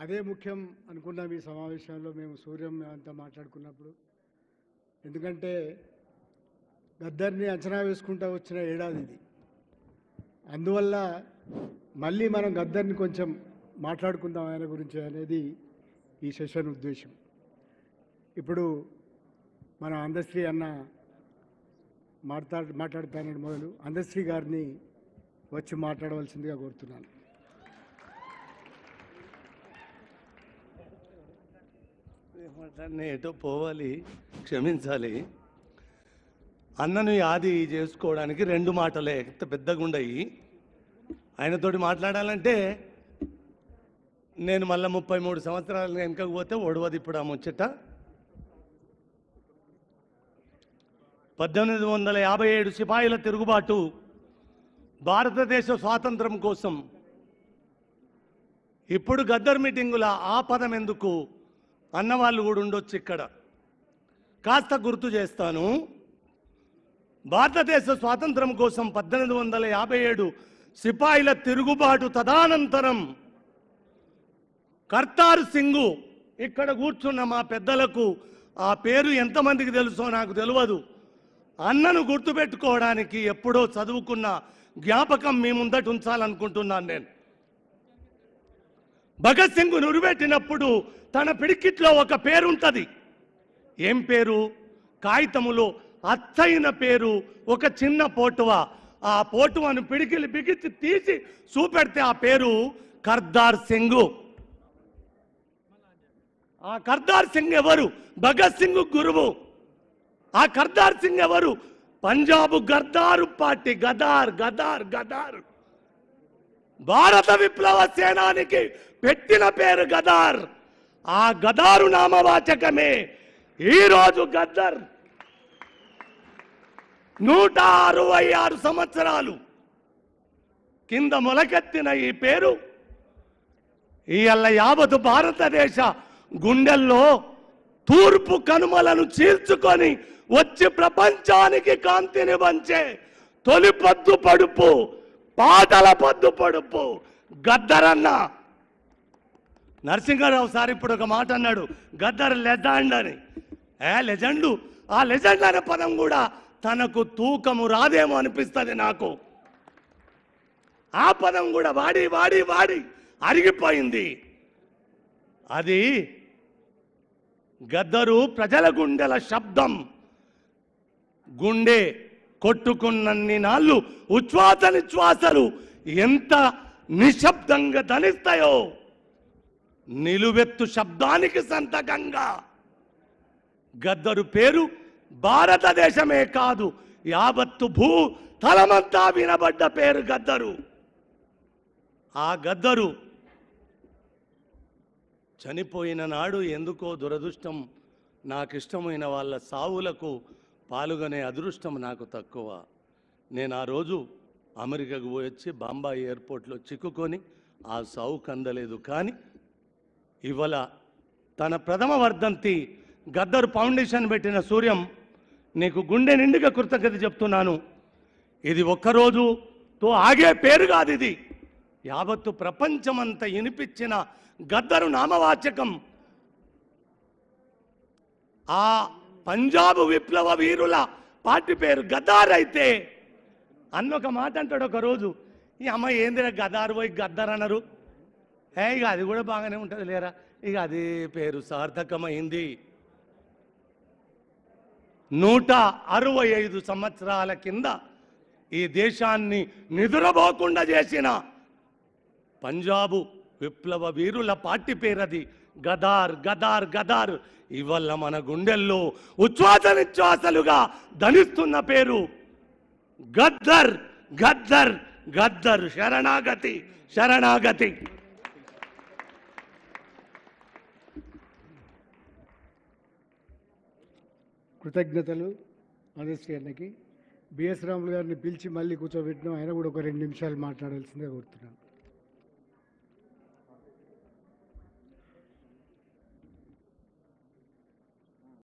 అదే ముఖ్యం అనుకున్నాం ఈ సమావేశంలో మేము సూర్యం అంతా మాట్లాడుకున్నప్పుడు. ఎందుకంటే గద్దర్ని అంచనా వేసుకుంటూ వచ్చిన ఏడాది ఇది. అందువల్ల మళ్ళీ మనం గద్దర్ని కొంచెం మాట్లాడుకుందాం ఆయన గురించి అనేది ఈ సెషన్ ఉద్దేశం. ఇప్పుడు మన అందశ్రీ అన్న మాట్లాడుతానని మొదలు అందశ్రీ గారిని వచ్చి మాట్లాడవలసిందిగా కోరుతున్నాను. ఎటో పోవాలి, క్షమించాలి. అన్నను యాది చేసుకోవడానికి రెండు మాటలే పెద్దగుండయి. ఆయనతోటి మాట్లాడాలంటే నేను మళ్ళీ 33 సంవత్సరాలు వెనకకు పోతే ఒడవది. ఇప్పుడు ఆ ముచ్చట 1857 సిపాయిల తిరుగుబాటు, భారతదేశ స్వాతంత్రం కోసం. ఇప్పుడు గద్దర్ మీటింగుల ఆ పదం ఎందుకు అన్నవాళ్ళు కూడా ఉండొచ్చు. ఇక్కడ కాస్త గుర్తు చేస్తాను. భారతదేశ స్వాతంత్రం కోసం 1857 సిపాయిల తిరుగుబాటు తదనంతరం కర్తార్ సింగ్, ఇక్కడ కూర్చున్న మా పెద్దలకు ఆ పేరు ఎంతమందికి తెలుసో నాకు తెలియదు. అన్నను గుర్తుపెట్టుకోవడానికి ఎప్పుడో చదువుకున్న జ్ఞాపకం మీ ముందట ఉంచాలనుకుంటున్నాను నేను. భగత్ సింగ్ నురిపెట్టినప్పుడు తన పిడికిట్లో ఒక పేరుంటుంది. ఏం పేరు? కాగితములో అచ్చైన పేరు ఒక చిన్న పోటువ. ఆ పోటువను పిడికిలి బిగిచి తీసి చూపెడితే ఆ పేరు కర్తార్ సింగ్. ఆ కర్తార్ సింగ్ ఎవరు? భగత్ సింగ్ గురువు. ఆ కర్తార్ సింగ్ ఎవరు? పంజాబ్ గద్దారు పార్టీ, గదార్ గదార్ గదార్ భారత విప్లవ సేనానికి పెట్టిన పేరు గదార్. ఆ గదారు నామవాచకమే ఈరోజు గద్దర్. 166 సంవత్సరాలు కింద మొలకెత్తిన ఈ పేరు ఇవాళ యావత్ భారతదేశ గుండెల్లో తూర్పు కనుమలను చీల్చుకొని వచ్చి ప్రపంచానికి కాంతిని వంచే తొలి పొద్దు పడుపు, పాటల పొద్దు పడుపు గద్దరన్న. నరసింహారావు సార్ ఇప్పుడు ఒక మాట అన్నాడు, గద్దర్ లెజెండ్ అని. లెజెండు, ఆ లెజెండ్ అనే పదం కూడా తనకు తూకము రాదేమో అనిపిస్తుంది నాకు. ఆ పదం కూడా వాడి వాడి వాడి అరిగిపోయింది. అది గద్దరు ప్రజల గుండెల శబ్దం. గుండె కొట్టుకున్నన్ని నాళ్ళు ఉచ్ఛ్వాస నిశ్వాసలు ఎంత నిశ్శబ్దంగా ధనిస్తాయో నిలువెత్తు శబ్దానికి సంతకంగా గద్దరు పేరు భారతదేశమే కాదు యావత్తు భూ తలమంతా వినబడ్డ పేరు గద్దరు. ఆ గద్దరు చనిపోయిన నాడు ఎందుకో దురదృష్టం, నాకు ఇష్టమైన వాళ్ళ సావులకు పాల్గొనే అదృష్టం నాకు తక్కువ. నేను ఆ రోజు అమెరికాకు పోయొచ్చి బాంబాయి ఎయిర్పోర్ట్లో చిక్కుకొని ఆ సావుకు అందలేదు. కానీ ఇవాళ తన ప్రథమ వర్ధంతి గద్దరు ఫౌండేషన్ పెట్టిన సూర్యం, నీకు గుండె నిండుగా కృతజ్ఞత చెప్తున్నాను. ఇది ఒక్కరోజుతో ఆగే పేరు కాదు, ఇది యావత్తు ప్రపంచమంతా వినిపించిన గద్దరు నామవాచకం. ఆ పంజాబ్ విప్లవ వీరుల పార్టీ పేరు గదార్ అయితే అన్నొక మాట అంటాడు ఒకరోజు, ఈ అమ్మ ఏందిరా గదారు పోయి గద్దర్ అన్నారు. ఇక అది కూడా బాగానే ఉంటుంది లేరా, ఇక అదే పేరు సార్థకమైంది. 165 సంవత్సరాల కింద ఈ దేశాన్ని నిద్రపోకుండా చేసిన పంజాబు విప్లవ వీరుల పార్టీ పేరది గదార్ గదార్ గదార్. ఇవల్ల మన గుండెల్లో ఉచ్ఛ్వాస నిశ్వాసలుగా ధనిస్తున్న పేరు గద్దర్ గద్దర్ గద్దర్. శరణాగతి శరణాగతి. కృతజ్ఞతలు అందశ్రీ అన్నకి. బిఎస్ రాములు గారిని పిలిచి మళ్ళీ కూర్చోబెట్టినాం. ఆయన కూడా ఒక 2 నిమిషాలు మాట్లాడాల్సిందే కోరుతున్నాను.